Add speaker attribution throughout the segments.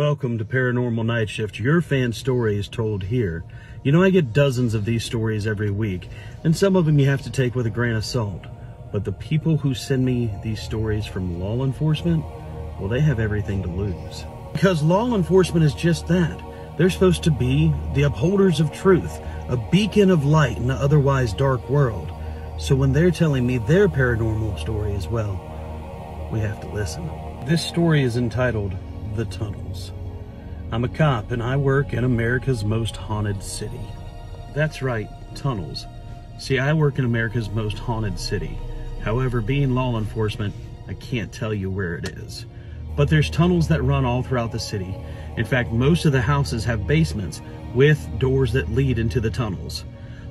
Speaker 1: Welcome to Paranormal Night Shift. Your fan story is told here. You know, I get dozens of these stories every week, and some of them you have to take with a grain of salt. But the people who send me these stories from law enforcement, well, they have everything to lose. Because law enforcement is just that. They're supposed to be the upholders of truth, a beacon of light in an otherwise dark world. So when they're telling me their paranormal story as well, we have to listen. This story is entitled The Tunnels. I'm a cop and I work in America's most haunted city. That's right, tunnels. See, I work in America's most haunted city. However, being law enforcement, I can't tell you where it is. But there's tunnels that run all throughout the city. In fact, most of the houses have basements with doors that lead into the tunnels.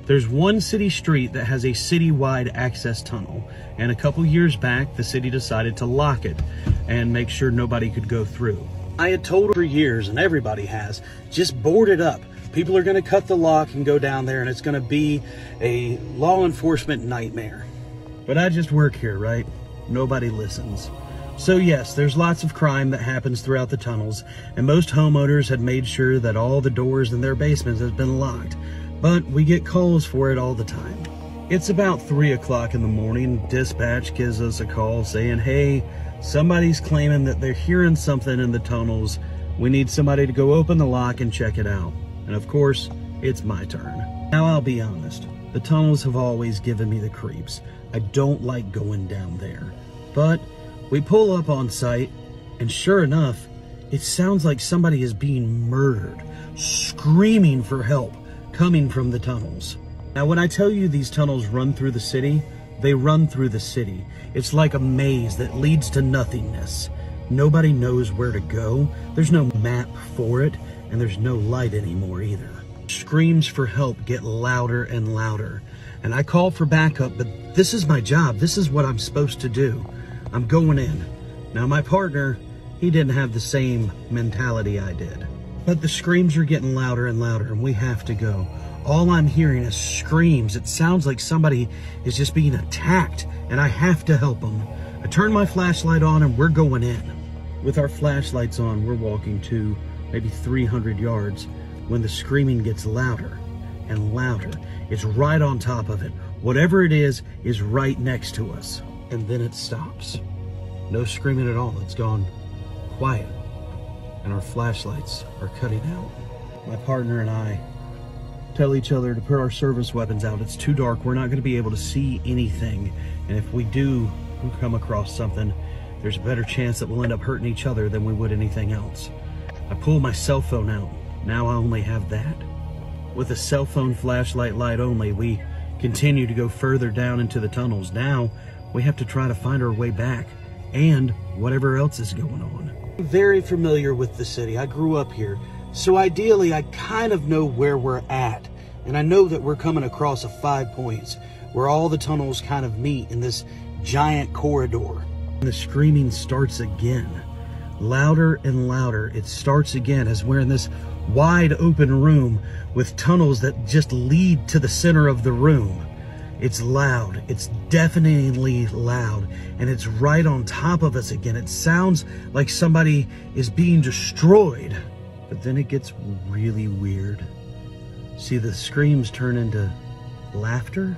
Speaker 1: There's one city street that has a citywide access tunnel, and a couple years back, the city decided to lock it and make sure nobody could go through. I had told for years, and everybody has, just board it up. People are going to cut the lock and go down there, and it's going to be a law enforcement nightmare. But I just work here, right? Nobody listens. So yes, there's lots of crime that happens throughout the tunnels, and most homeowners had made sure that all the doors in their basements have been locked, but we get calls for it all the time. It's about 3 o'clock in the morning. Dispatch gives us a call saying, hey, somebody's claiming that they're hearing something in the tunnels. We need somebody to go open the lock and check it out. And of course, it's my turn. Now, I'll be honest, the tunnels have always given me the creeps. I don't like going down there, but we pull up on site, and sure enough, it sounds like somebody is being murdered, screaming for help, coming from the tunnels. Now, when I tell you these tunnels run through the city, they run through the city. It's like a maze that leads to nothingness. Nobody knows where to go. There's no map for it, and there's no light anymore either. Screams for help get louder and louder, and I call for backup, but this is my job. This is what I'm supposed to do. I'm going in. Now, my partner, he didn't have the same mentality I did. But the screams are getting louder and louder, and we have to go. All I'm hearing is screams. It sounds like somebody is just being attacked, and I have to help them. I turn my flashlight on, and we're going in. With our flashlights on, we're walking to maybe 300 yards when the screaming gets louder and louder. It's right on top of it. Whatever it is right next to us. And then it stops. No screaming at all. It's gone quiet. And our flashlights are cutting out. My partner and I tell each other to put our service weapons out. It's too dark. We're not going to be able to see anything. And if we do come across something, there's a better chance that we'll end up hurting each other than we would anything else. I pull my cell phone out. Now I only have that. With a cell phone flashlight light only, we continue to go further down into the tunnels. Now, we have to try to find our way back and whatever else is going on. I'm very familiar with the city. I grew up here. So ideally, I kind of know where we're at. And I know that we're coming across a 5 points where all the tunnels kind of meet in this giant corridor. And the screaming starts again. Louder and louder. It starts again as we're in this wide open room with tunnels that just lead to the center of the room. It's loud. It's deafeningly loud. And it's right on top of us again. It sounds like somebody is being destroyed. But then it gets really weird. See, the screams turn into laughter?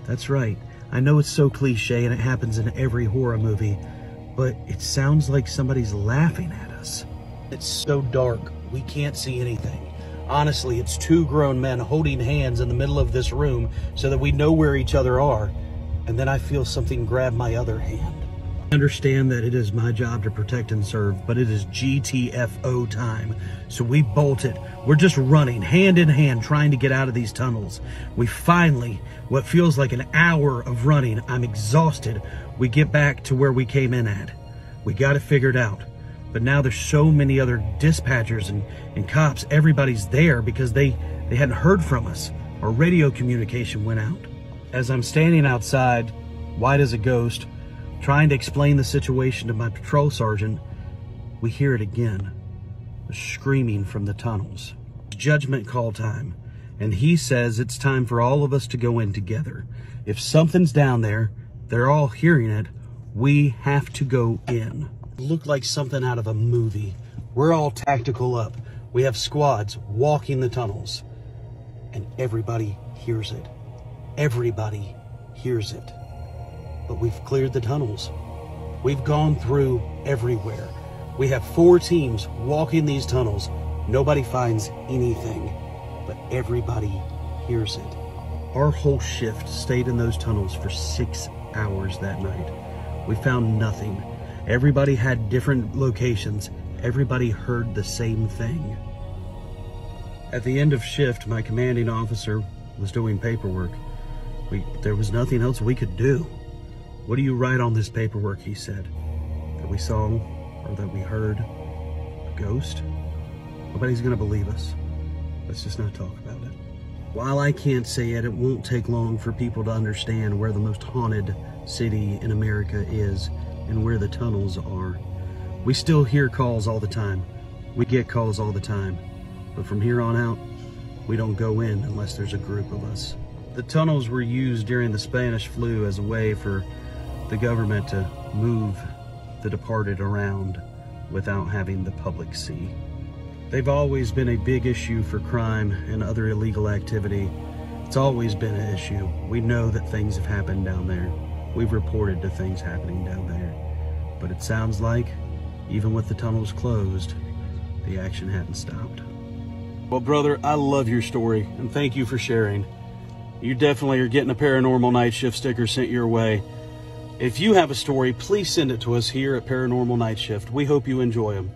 Speaker 1: That's right. I know it's so cliche and it happens in every horror movie, but it sounds like somebody's laughing at us. It's so dark, we can't see anything. Honestly, it's two grown men holding hands in the middle of this room so that we know where each other are. And then I feel something grab my other hand. I understand that it is my job to protect and serve, but it is GTFO time. So we bolted. We're just running hand in hand, trying to get out of these tunnels. We finally, what feels like an hour of running, I'm exhausted. We get back to where we came in at. We got it figured out. But now there's so many other dispatchers and cops. Everybody's there because they hadn't heard from us. Our radio communication went out. As I'm standing outside, white as a ghost, trying to explain the situation to my patrol sergeant, we hear it again. The screaming from the tunnels. It's judgment call time. And he says it's time for all of us to go in together. If something's down there, they're all hearing it, we have to go in. Looked like something out of a movie. We're all tactical up. We have squads walking the tunnels. And everybody hears it. Everybody hears it. But we've cleared the tunnels. We've gone through everywhere. We have 4 teams walking these tunnels. Nobody finds anything, but everybody hears it. Our whole shift stayed in those tunnels for 6 hours that night. We found nothing. Everybody had different locations. Everybody heard the same thing. At the end of shift, my commanding officer was doing paperwork. There was nothing else we could do. "What do you write on this paperwork?" he said. "That we saw or that we heard a ghost?" Nobody's gonna believe us. Let's just not talk about it. While I can't say it, it won't take long for people to understand where the most haunted city in America is and where the tunnels are. We still hear calls all the time. We get calls all the time. But from here on out, we don't go in unless there's a group of us. The tunnels were used during the Spanish flu as a way for the government to move the departed around without having the public see. They've always been a big issue for crime and other illegal activity. It's always been an issue. We know that things have happened down there. We've reported to things happening down there. But it sounds like, even with the tunnels closed, the action hadn't stopped. Well, brother, I love your story, and thank you for sharing. You definitely are getting a Paranormal Night Shift sticker sent your way. If you have a story, please send it to us here at Paranormal Night Shift. We hope you enjoy them.